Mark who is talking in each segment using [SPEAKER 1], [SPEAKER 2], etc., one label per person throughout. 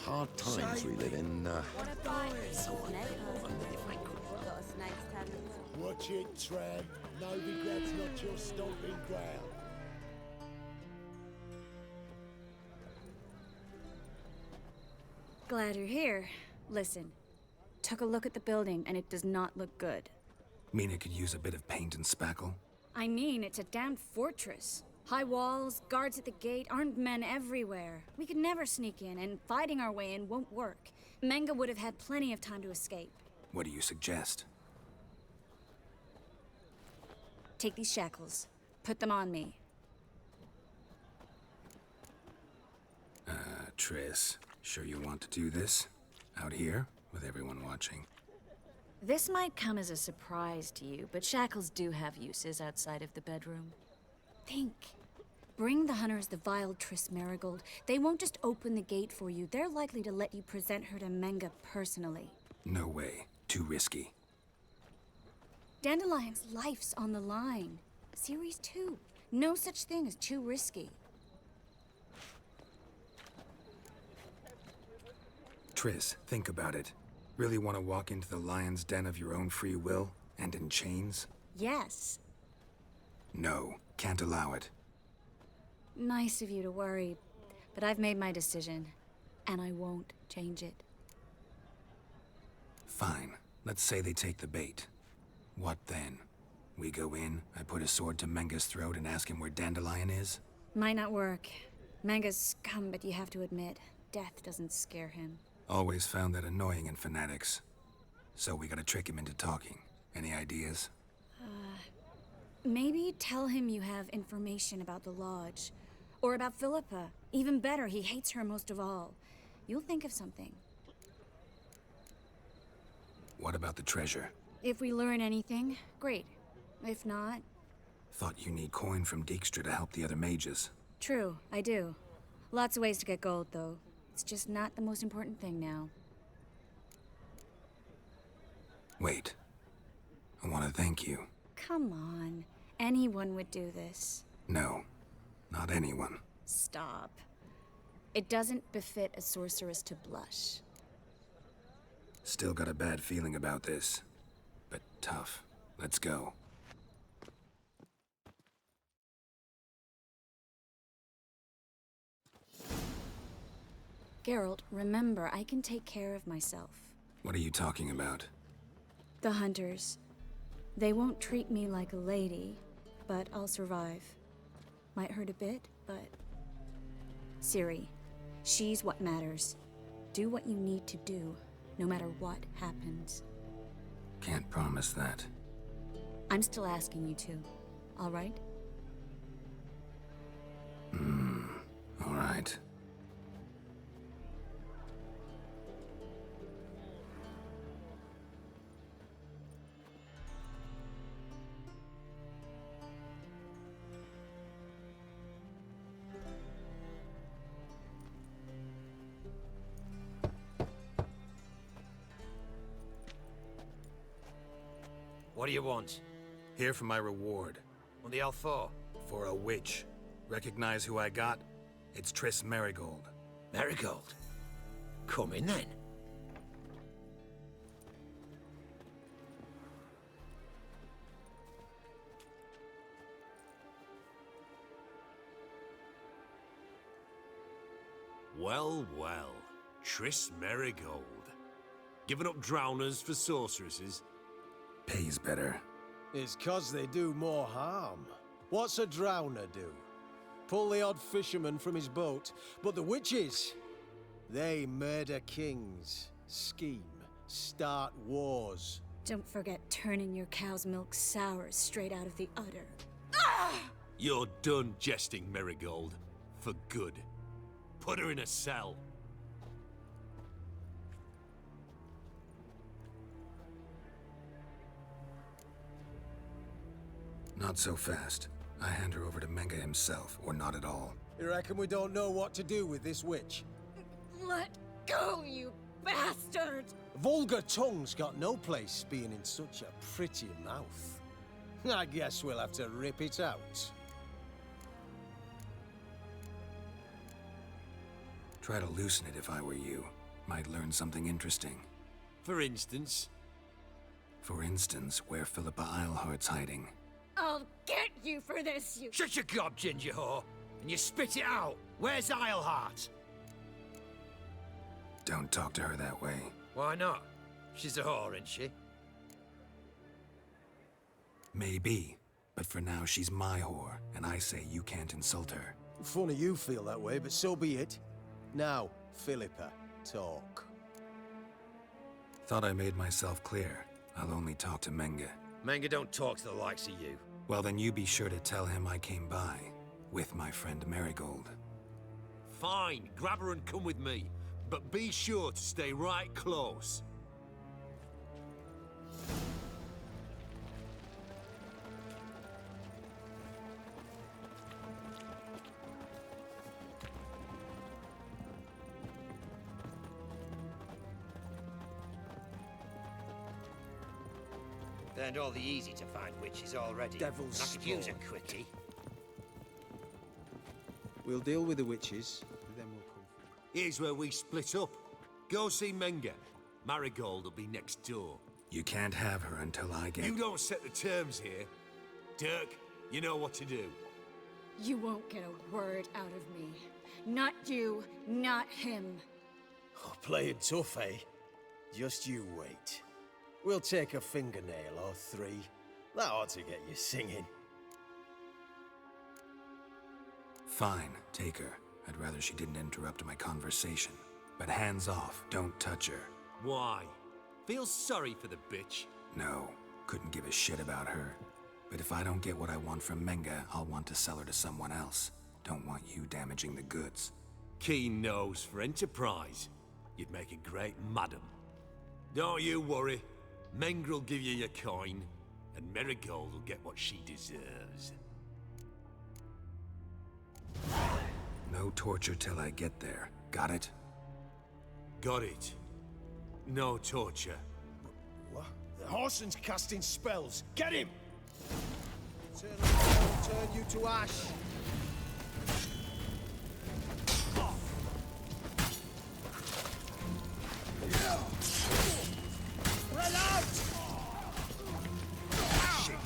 [SPEAKER 1] Hard times we live in. So
[SPEAKER 2] Snake
[SPEAKER 1] wondered if I could.
[SPEAKER 2] got a snake's talent.
[SPEAKER 3] Watch it, tramp. Novigrad's not your stomping ground.
[SPEAKER 4] Glad you're here. Listen, took a look at the building and it does not look good.
[SPEAKER 5] Mean it could use a bit of paint and spackle?
[SPEAKER 4] I mean, it's a damn fortress. High walls, guards at the gate, armed men everywhere. We could never sneak in, and fighting our way in won't work. Menga would have had plenty of time to escape.
[SPEAKER 5] What do you suggest?
[SPEAKER 4] Take these shackles. Put them on me.
[SPEAKER 5] Triss, sure you want to do this? Out here, with everyone watching?
[SPEAKER 4] This might come as a surprise to you, but shackles do have uses outside of the bedroom. Think. Bring the hunters the vile Triss Marigold. They won't just open the gate for you. They're likely to let you present her to Menga personally.
[SPEAKER 5] No way. Too risky.
[SPEAKER 4] Dandelion's life's on the line. Series 2. No such thing as too risky.
[SPEAKER 5] Triss, think about it. Really want to walk into the lion's den of your own free will, and in chains?
[SPEAKER 4] Yes.
[SPEAKER 5] No, can't allow it.
[SPEAKER 4] Nice of you to worry, but I've made my decision, and I won't change it.
[SPEAKER 5] Fine. Let's say they take the bait. What then? We go in, I put a sword to Menga's throat and ask him where Dandelion is?
[SPEAKER 4] Might not work. Menga's scum, but you have to admit, death doesn't scare him.
[SPEAKER 5] Always found that annoying in fanatics. So we gotta trick him into talking. Any ideas?
[SPEAKER 4] Maybe tell him you have information about the Lodge. Or about Philippa. Even better, he hates her most of all. You'll think of something.
[SPEAKER 5] What about the treasure?
[SPEAKER 4] If we learn anything, great. If not...
[SPEAKER 5] Thought you need coin from Dijkstra to help the other mages.
[SPEAKER 4] True, I do. Lots of ways to get gold, though. It's just not the most important thing now.
[SPEAKER 5] Wait. I want to thank you.
[SPEAKER 4] Come on. Anyone would do this.
[SPEAKER 5] No, not anyone.
[SPEAKER 4] Stop. It doesn't befit a sorceress to blush.
[SPEAKER 5] Still got a bad feeling about this. But tough. Let's go.
[SPEAKER 4] Geralt, remember, I can take care of myself.
[SPEAKER 5] What are you talking about?
[SPEAKER 4] The hunters. They won't treat me like a lady, but I'll survive. Might hurt a bit, but... Ciri, she's what matters. Do what you need to do, no matter what happens.
[SPEAKER 5] Can't promise that.
[SPEAKER 4] I'm still asking you to, all right?
[SPEAKER 5] All right.
[SPEAKER 6] What do you want?
[SPEAKER 5] Here for my reward.
[SPEAKER 6] On the hell for?
[SPEAKER 5] For a witch. Recognize who I got? It's Triss Marigold.
[SPEAKER 6] Marigold? Come in then.
[SPEAKER 7] Well, well. Triss Marigold. Giving up drowners for sorceresses?
[SPEAKER 5] Pays better.
[SPEAKER 3] It's 'cause they do more harm. What's a drowner do? Pull the odd fisherman from his boat. But the witches, they murder kings, scheme, start wars.
[SPEAKER 4] Don't forget turning your cow's milk sour straight out of the udder.
[SPEAKER 7] You're done jesting, Marigold. For good. Put her in a cell.
[SPEAKER 5] Not so fast. I hand her over to Menga himself, or not at all.
[SPEAKER 3] You reckon we don't know what to do with this witch?
[SPEAKER 4] Let go, you bastard!
[SPEAKER 3] Vulgar tongue's got no place being in such a pretty mouth. I guess we'll have to rip it out.
[SPEAKER 5] Try to loosen it if I were you. Might learn something interesting.
[SPEAKER 7] For instance?
[SPEAKER 5] For instance, where Philippa Eilhart's hiding.
[SPEAKER 4] I'll get you for this, you...
[SPEAKER 6] Shut your gob, ginger whore, and you spit it out. Where's Eilhart?
[SPEAKER 5] Don't talk to her that way.
[SPEAKER 6] Why not? She's a whore, isn't she?
[SPEAKER 5] Maybe, but for now she's my whore, and I say you can't insult her.
[SPEAKER 3] Funny you feel that way, but so be it. Now, Philippa, talk.
[SPEAKER 5] Thought I made myself clear. I'll only talk to Menge.
[SPEAKER 6] Menge don't talk to the likes of you.
[SPEAKER 5] Well, then you be sure to tell him I came by, with my friend Marigold.
[SPEAKER 7] Fine, grab her and come with me. But be sure to stay right close.
[SPEAKER 6] Learned all the easy-to-find witches already.
[SPEAKER 3] Devil's
[SPEAKER 6] I could use a
[SPEAKER 3] spawn.
[SPEAKER 6] quickie.
[SPEAKER 3] We'll deal with the witches, then we'll come through.
[SPEAKER 7] Here's where we split up. Go see Menge. Marigold will be next door.
[SPEAKER 5] You can't have her until I get...
[SPEAKER 7] You don't set the terms here. Dirk, you know what to do.
[SPEAKER 4] You won't get a word out of me. Not you, not him.
[SPEAKER 3] Oh, playing tough, eh? Just you wait. We'll take a fingernail or three. That ought to get you singing.
[SPEAKER 5] Fine, take her. I'd rather she didn't interrupt my conversation. But hands off, don't touch her.
[SPEAKER 7] Why? Feel sorry for the bitch?
[SPEAKER 5] No, couldn't give a shit about her. But if I don't get what I want from Menge, I'll want to sell her to someone else. Don't want you damaging the goods.
[SPEAKER 7] Keen nose for enterprise. You'd make a great madam. Don't you worry. Mengrel will give you your coin, and Marigold will get what she deserves.
[SPEAKER 5] No torture till I get there. Got it?
[SPEAKER 7] Got it. No torture.
[SPEAKER 3] What? The Horson's casting spells. Get him! Eternal fire will turn you to ash. Spread out! Shit.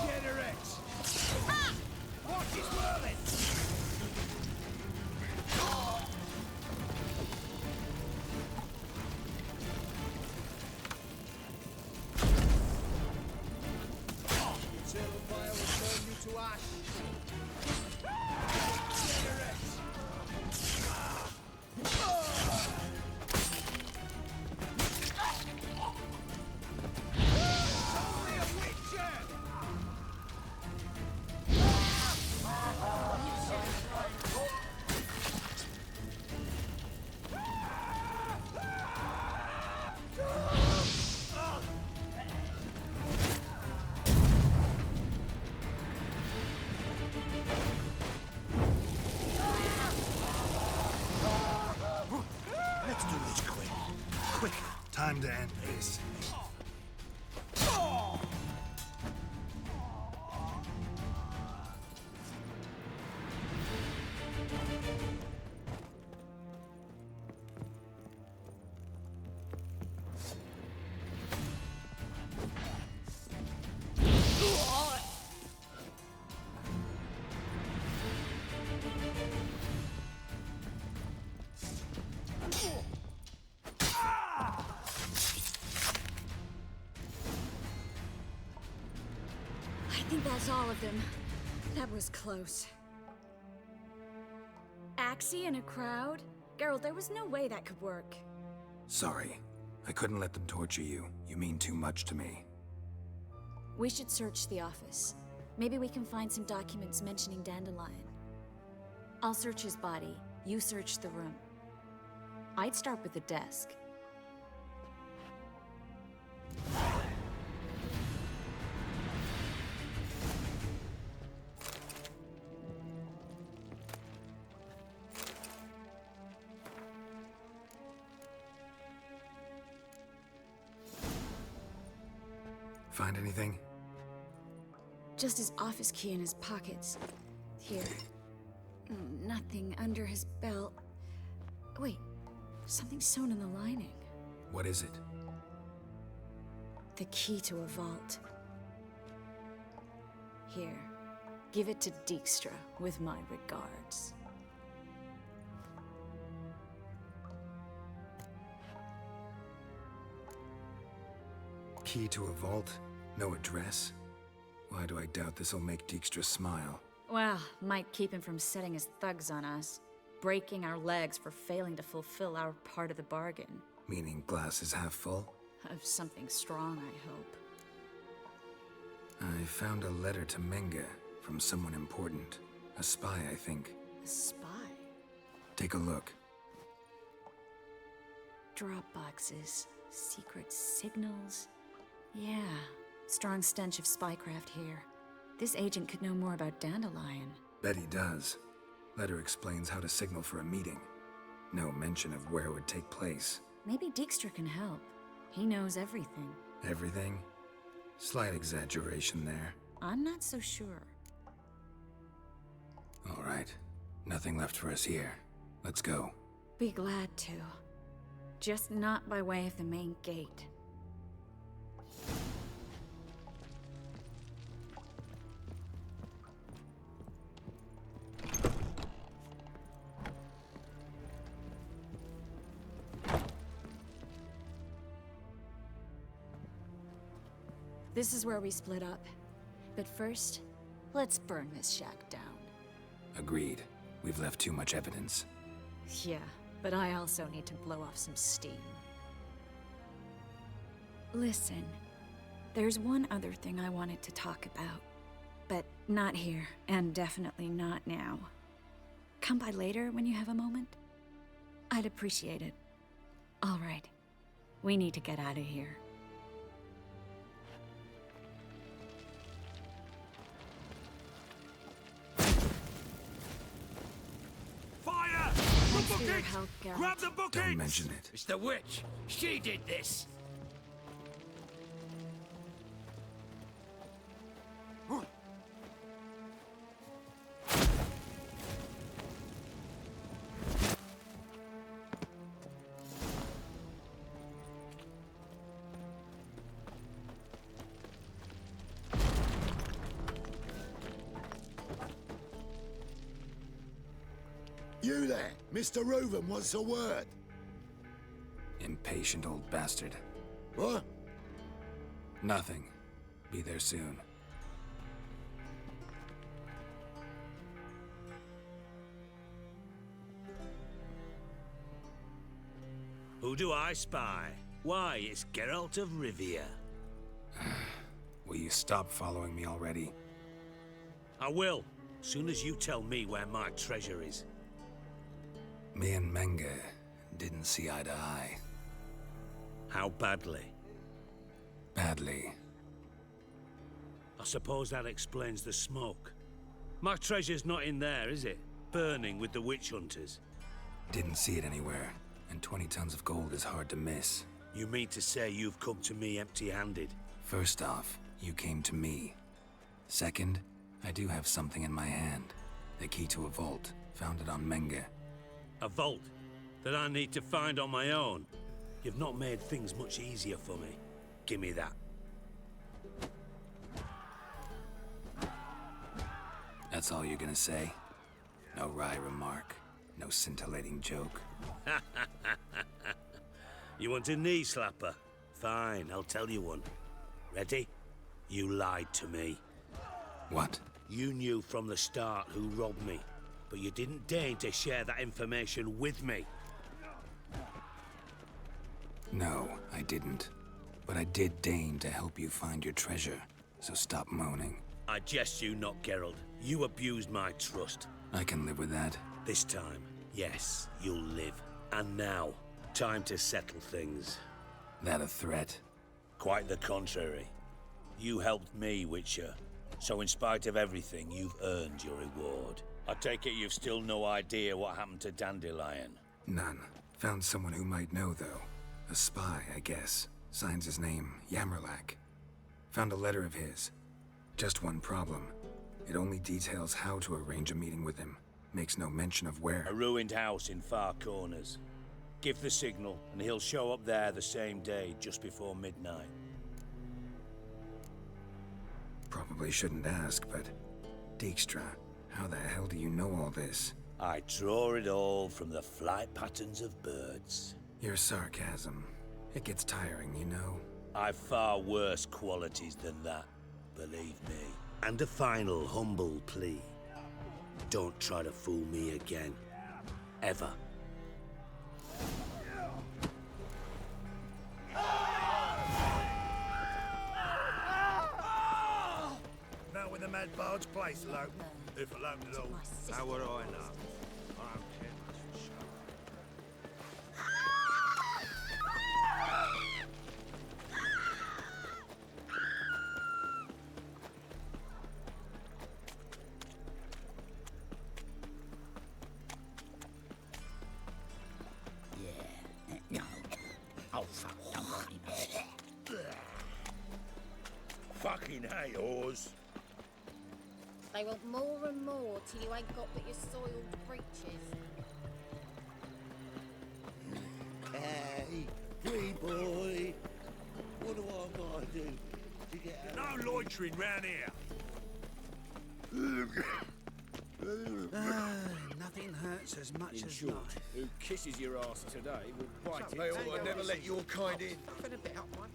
[SPEAKER 3] Generate! What is whirling? Eternal fire will turn you to ash. Generate! Only a witcher!
[SPEAKER 5] Let's do this quick. Quick, time to end this.
[SPEAKER 4] I think that's all of them. That was close. Axie in a crowd? Geralt, there was no way that could work.
[SPEAKER 5] Sorry. I couldn't let them torture you. You mean too much to me.
[SPEAKER 4] We should search the office. Maybe we can find some documents mentioning Dandelion. I'll search his body. You search the room. I'd start with the desk.
[SPEAKER 5] Find anything?
[SPEAKER 4] Just his office key in his pockets. Here. Nothing under his belt. Wait, something sewn in the lining.
[SPEAKER 5] What is it?
[SPEAKER 4] The key to a vault. Here, give it to Dijkstra with my regards.
[SPEAKER 5] Key to a vault? No address? Why do I doubt this'll make Dijkstra smile?
[SPEAKER 4] Well, might keep him from setting his thugs on us. Breaking our legs for failing to fulfill our part of the bargain.
[SPEAKER 5] Meaning glass is half full?
[SPEAKER 4] Of something strong, I hope.
[SPEAKER 5] I found a letter to Menge from someone important. A spy, I think.
[SPEAKER 4] A spy?
[SPEAKER 5] Take a look.
[SPEAKER 4] Drop boxes, secret signals. Yeah, strong stench of spycraft here. This agent could know more about Dandelion.
[SPEAKER 5] Bet he does. Letter explains how to signal for a meeting. No mention of where it would take place.
[SPEAKER 4] Maybe Dijkstra can help. He knows everything.
[SPEAKER 5] Everything? Slight exaggeration there.
[SPEAKER 4] I'm not so sure.
[SPEAKER 5] All right. Nothing left for us here. Let's go.
[SPEAKER 4] Be glad to. Just not by way of the main gate. This is where we split up. But first, let's burn this shack down.
[SPEAKER 5] Agreed. We've left too much evidence.
[SPEAKER 4] Yeah, but I also need to blow off some steam. Listen, there's one other thing I wanted to talk about. But not here, and definitely not now. Come by later when you have a moment? I'd appreciate it. All right. We need to get out of here.
[SPEAKER 6] Fire!
[SPEAKER 4] Thanks
[SPEAKER 6] The
[SPEAKER 4] for your
[SPEAKER 6] bookings!
[SPEAKER 4] help, Geralt.
[SPEAKER 6] Grab the bookings!
[SPEAKER 5] Don't mention it.
[SPEAKER 6] It's the witch. She did this.
[SPEAKER 1] You there, Mr. Reuven wants a word.
[SPEAKER 5] Impatient old bastard.
[SPEAKER 1] What?
[SPEAKER 5] Nothing. Be there soon.
[SPEAKER 7] Who do I spy? Why, it's Geralt of Rivia.
[SPEAKER 5] Will you stop following me already?
[SPEAKER 7] I will, soon as you tell me where my treasure is.
[SPEAKER 5] Me and Menge didn't see eye to eye.
[SPEAKER 7] How badly?
[SPEAKER 5] Badly.
[SPEAKER 7] I suppose that explains the smoke. My treasure's not in there, is it? Burning with the witch hunters.
[SPEAKER 5] Didn't see it anywhere, and 20 tons of gold is hard to miss.
[SPEAKER 7] You mean to say you've come to me empty-handed?
[SPEAKER 5] First off, you came to me. Second, I do have something in my hand. The key to a vault, found it on Menge.
[SPEAKER 7] A vault that I need to find on my own? You've not made things much easier for me. Give me that.
[SPEAKER 5] That's all you're gonna say? No wry remark, no scintillating joke.
[SPEAKER 7] You want a knee slapper? Fine, I'll tell you one. Ready? You lied to me.
[SPEAKER 5] What?
[SPEAKER 7] You knew from the start who robbed me, but you didn't deign to share that information with me.
[SPEAKER 5] No, I didn't. But I did deign to help you find your treasure, so stop moaning.
[SPEAKER 7] I jest you not, Geralt. You abused my trust.
[SPEAKER 5] I can live with that.
[SPEAKER 7] This time, yes, you'll live. And now, time to settle things.
[SPEAKER 5] That a threat?
[SPEAKER 7] Quite the contrary. You helped me, Witcher. So in spite of everything, you've earned your reward. I take it you've still no idea what happened to Dandelion.
[SPEAKER 5] None. Found someone who might know, though. A spy, I guess. Signs his name, Yammerlak. Found a letter of his. Just one problem. It only details how to arrange a meeting with him. Makes no mention of where.
[SPEAKER 2] A ruined house in Far Corners. Give the signal, and he'll show up there the same day, just before midnight.
[SPEAKER 5] Probably shouldn't ask, but... Dijkstra, how the hell do you know all this?
[SPEAKER 2] I draw it all from the flight patterns of birds.
[SPEAKER 5] Your sarcasm. It gets tiring, you know.
[SPEAKER 2] I've far worse qualities than that, believe me. And a final humble plea. Don't try to fool me again. Ever.
[SPEAKER 6] Now when the mad bard's place alone. If alone at all. How would I know? I don't care much for sure.
[SPEAKER 1] Oh, fuck, don't worry about it.
[SPEAKER 6] Fucking hey, Oz.
[SPEAKER 8] They want more and more till you ain't got but your soiled breeches.
[SPEAKER 1] Hey, free boy. What do I gotta do to get out?
[SPEAKER 6] No loitering round here.
[SPEAKER 9] Nothing hurts as much as
[SPEAKER 6] Short,
[SPEAKER 9] life.
[SPEAKER 6] who kisses your ass today will bite it. They ought to never let your kind in.
[SPEAKER 9] Nothing a bit up one.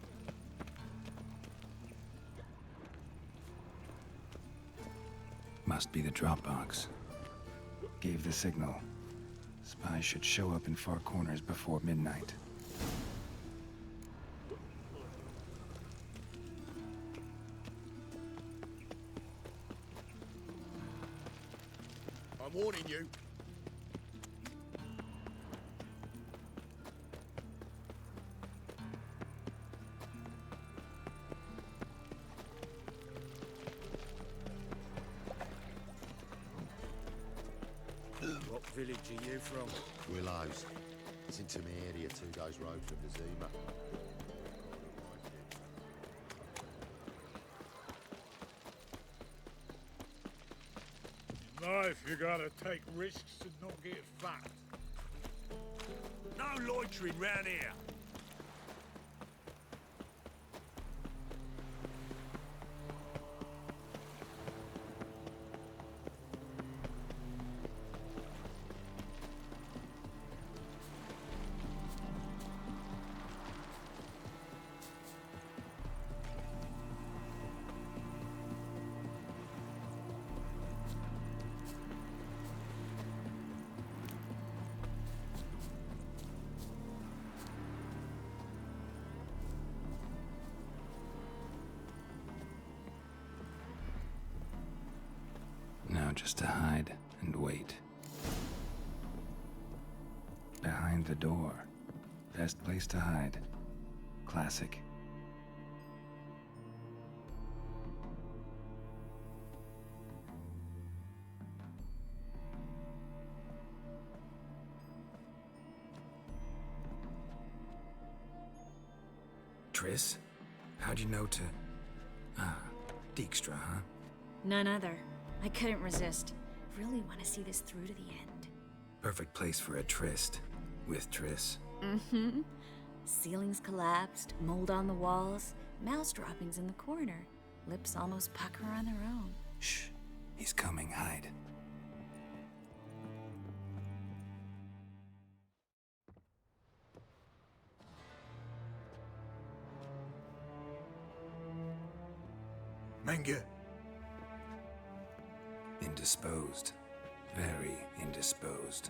[SPEAKER 5] Must be the drop box. Gave the signal. Spies should show up in Far Corners before midnight.
[SPEAKER 6] I'm warning you. What village are you from?
[SPEAKER 10] Willows. It's into me area, 2 days' road from the Zima.
[SPEAKER 6] In life, you gotta take risks and not get fucked. No loitering round here.
[SPEAKER 5] Now just to hide and wait. Behind the door. Best place to hide. Classic. Triss? How'd you know to... Ah, Dijkstra, huh?
[SPEAKER 4] None other. I couldn't resist. Really want to see this through to the end.
[SPEAKER 5] Perfect place for a tryst. With Triss.
[SPEAKER 4] Mm-hmm. Ceilings collapsed, mold on the walls, mouse droppings in the corner. Lips almost pucker on their own.
[SPEAKER 5] Shh. He's coming, hide.
[SPEAKER 6] Manga.
[SPEAKER 5] Indisposed. Very indisposed.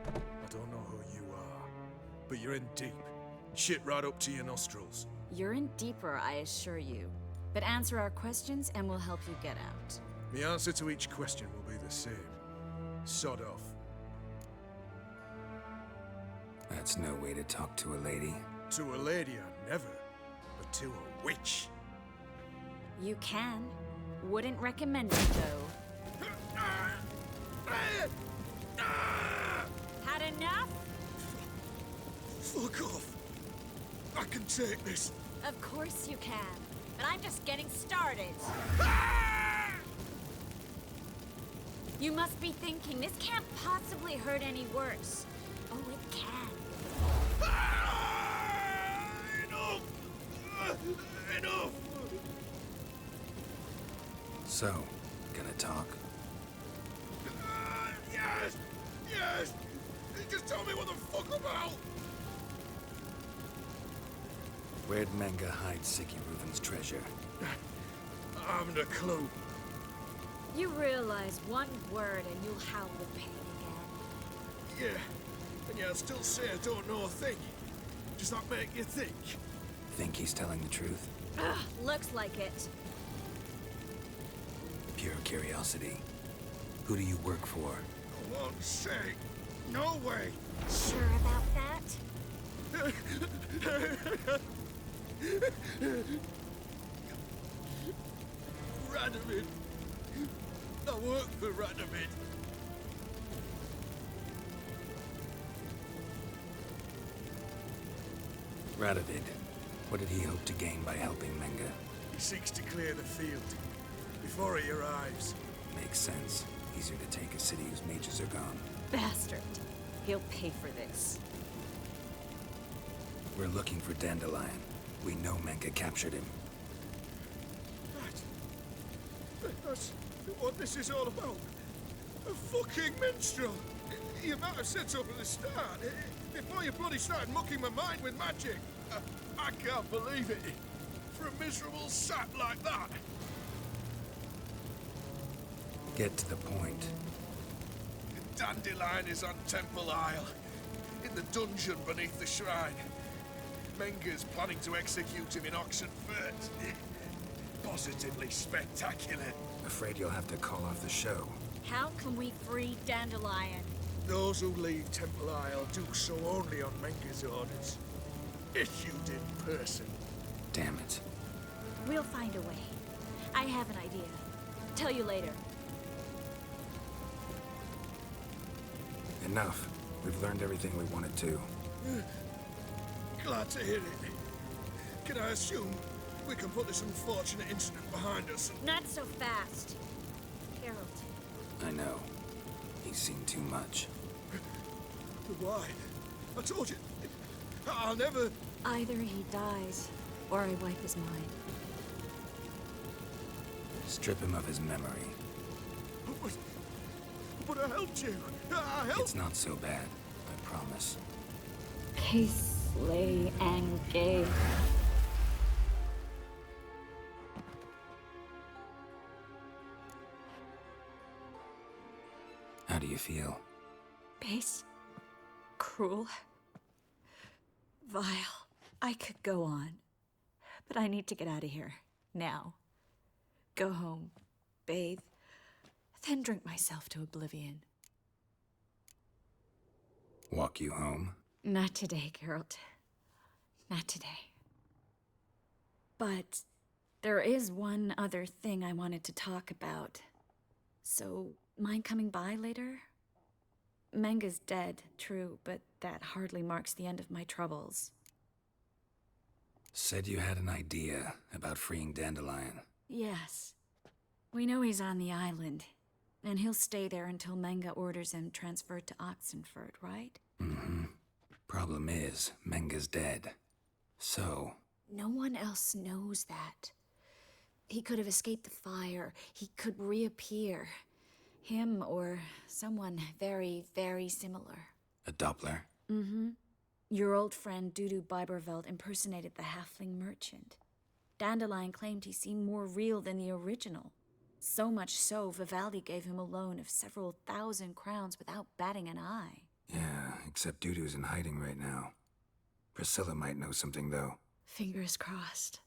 [SPEAKER 11] I don't know who you are, but you're in deep. Shit right up to your nostrils.
[SPEAKER 4] You're in deeper, I assure you. But answer our questions and we'll help you get out.
[SPEAKER 11] The answer to each question will be the same. Sod off.
[SPEAKER 5] That's no way to talk to a lady.
[SPEAKER 11] To a lady, I never. But to a witch.
[SPEAKER 4] You can. Wouldn't recommend it, though. Had enough?
[SPEAKER 11] Fuck off. I can take this.
[SPEAKER 4] Of course you can. But I'm just getting started. You must be thinking, this can't possibly hurt any worse. Oh, it can.
[SPEAKER 6] Enough! Enough!
[SPEAKER 5] So, gonna talk?
[SPEAKER 6] Yes! Yes! Just tell me what the fuck about!
[SPEAKER 5] Where'd Menga hide Sicky Reuven's treasure?
[SPEAKER 6] I haven't a clue.
[SPEAKER 4] You realize one word and you'll howl with pain again.
[SPEAKER 6] Yeah, and yet I'd still say I don't know a thing. Does that make you think?
[SPEAKER 5] Think he's telling the truth?
[SPEAKER 4] Ugh, looks like it.
[SPEAKER 5] Pure curiosity. Who do you work for?
[SPEAKER 6] I won't say. No way.
[SPEAKER 4] Sure about that?
[SPEAKER 6] Radovid. I work for Radovid.
[SPEAKER 5] Radovid. What did he hope to gain by helping Menga?
[SPEAKER 6] He seeks to clear the field before he arrives.
[SPEAKER 5] Makes sense. Easier to take a city whose mages are gone.
[SPEAKER 4] Bastard. He'll pay for this.
[SPEAKER 5] We're looking for Dandelion. We know Menga captured him.
[SPEAKER 6] That's what this is all about. A fucking minstrel. You might have said so from the start. Before you bloody started mucking my mind with magic. I can't believe it. For a miserable sap like that.
[SPEAKER 5] Get to the point.
[SPEAKER 6] Dandelion is on Temple Isle. In the dungeon beneath the shrine. Menga's planning to execute him in Oxenfurt. Positively spectacular.
[SPEAKER 5] Afraid you'll have to call off the show.
[SPEAKER 4] How can we free Dandelion?
[SPEAKER 6] Those who leave Temple Isle do so only on Menga's orders. Issued in person.
[SPEAKER 5] Damn it.
[SPEAKER 4] We'll find a way. I have an idea. Tell you later.
[SPEAKER 5] Enough. We've learned everything we wanted to.
[SPEAKER 6] Glad to hear it. Can I assume we can put this unfortunate incident behind us?
[SPEAKER 4] Not so fast. Harold.
[SPEAKER 5] I know. He's seen too much.
[SPEAKER 6] Why? I told you. I'll never...
[SPEAKER 4] Either he dies, or I wipe his mind.
[SPEAKER 5] Strip him of his memory.
[SPEAKER 6] But I helped you. I helped...
[SPEAKER 5] It's not so bad, I promise.
[SPEAKER 4] Paisley and Gay.
[SPEAKER 5] How do you feel?
[SPEAKER 4] Base. Cruel. Vile. I could go on. But I need to get out of here. Now. Go home. Bathe. Then drink myself to oblivion.
[SPEAKER 5] Walk you home?
[SPEAKER 4] Not today, Geralt. Not today. But there is one other thing I wanted to talk about. So, mind coming by later? Menga's dead, true, but that hardly marks the end of my troubles.
[SPEAKER 5] Said you had an idea about freeing Dandelion.
[SPEAKER 4] Yes. We know he's on the island, and he'll stay there until Menga orders him transferred to Oxenfurt, right?
[SPEAKER 5] Mm-hmm. Problem is, Menga's dead. So...
[SPEAKER 4] No one else knows that. He could have escaped the fire. He could reappear. Him or someone very, very similar.
[SPEAKER 5] A Doppler?
[SPEAKER 4] Mm-hmm. Your old friend Dudu Biberveld impersonated the halfling merchant. Dandelion claimed he seemed more real than the original. So much so, Vivaldi gave him a loan of several thousand crowns without batting an eye.
[SPEAKER 5] Yeah, except Dudu's in hiding right now. Priscilla might know something, though.
[SPEAKER 4] Fingers crossed.